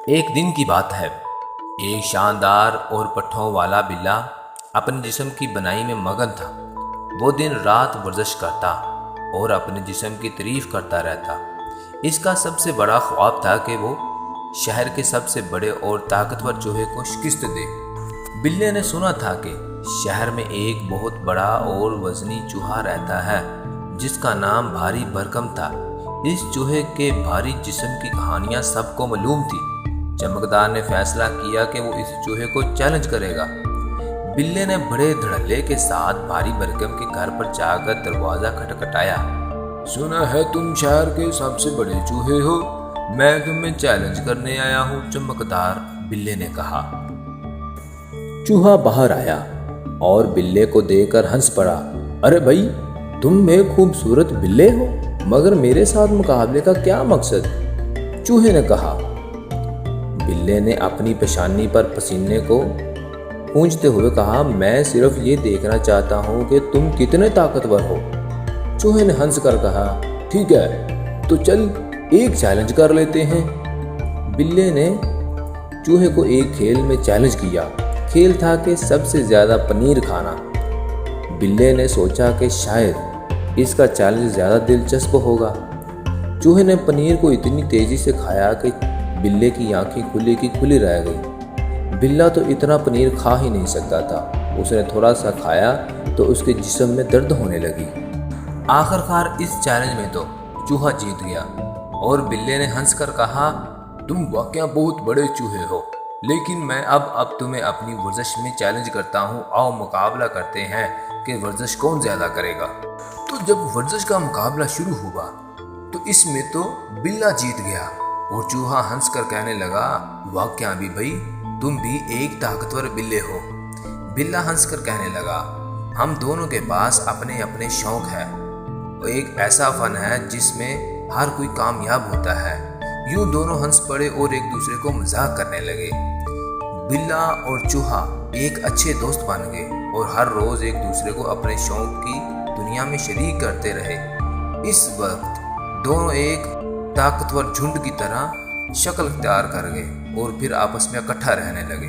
एक दिन की बात है। एक शानदार और पट्ठों वाला बिल्ला अपने जिस्म की बनाई में मगन था। वो दिन रात वर्जिश करता और अपने जिस्म की तारीफ करता रहता। इसका सबसे बड़ा ख्वाब था कि वो शहर के सबसे बड़े और ताकतवर चूहे को शिकस्त दे। बिल्ले ने सुना था कि शहर में एक बहुत बड़ा और वजनी चूहा रहता है जिसका नाम भारी भरकम था। इस चूहे के भारी जिस्म की कहानियां सबको मालूम थी। चमकदार ने फैसला किया कि वो इस चूहे को चैलेंज करेगा। बिल्ले ने बड़े धड़ल्ले के साथ भारी भरकम के घर पर जाकर दरवाजा खटखटाया। सुना है तुम शहर के सबसे बड़े चूहे हो, मैं तुम्हें चैलेंज करने आया हूँ, चमकदार बिल्ले ने कहा। चूहा बाहर आया और बिल्ले को देखकर हंस पड़ा। अरे भाई, तुम में खूबसूरत बिल्ले हो, मगर मेरे साथ मुकाबले का क्या मकसद? चूहे ने कहा। बिल्ले ने अपनी पेशानी पर पसीने को पूंछते हुए कहा, मैं सिर्फ ये देखना चाहता हूँ कि तुम कितने ताकतवर हो। चूहे ने हंस कर कहा, ठीक है, तो चल एक चैलेंज कर लेते हैं। बिल्ले ने चूहे को एक खेल में चैलेंज किया। खेल था कि सबसे ज्यादा पनीर खाना। बिल्ले ने सोचा कि शायद इसका चैलेंज ज्यादा दिलचस्प होगा। चूहे ने पनीर को इतनी तेजी से खाया कि बिल्ले की आंखें खुली की खुली रह गई। बिल्ला तो इतना पनीर खा ही नहीं सकता था। उसने थोड़ा सा खाया तो उसके जिस्म में दर्द होने लगी। आखिरकार इस चैलेंज में तो चूहा जीत गया और बिल्ले ने हंसकर कहा, तुम वाकया बहुत बड़े चूहे हो, लेकिन मैं अब तुम्हें अपनी वर्जिश में चैलेंज करता हूँ। आओ मुकाबला करते हैं कि वर्जिश कौन ज्यादा करेगा। तो जब वर्जिश का मुकाबला शुरू हुआ तो इसमें तो बिल्ला जीत गया और चूहा हंसकर कहने लगा, वाकया भी भाई, तुम भी एक ताकतवर बिल्ले हो। बिल्ला हंसकर कहने लगा, हम दोनों के पास अपने अपने शौक है। एक ऐसा फन है जिसमें हर कोई कामयाब होता है। यूं दोनों हंस पड़े और एक दूसरे को मजाक करने लगे। बिल्ला और चूहा एक अच्छे दोस्त बन गए और हर रोज एक दूसरे को अपने शौक की दुनिया में शरीक करते रहे। इस वक्त दोनों एक ताकतवर झुंड की तरह शक्ल इख्तियार कर गए और फिर आपस में इकट्ठा रहने लगे।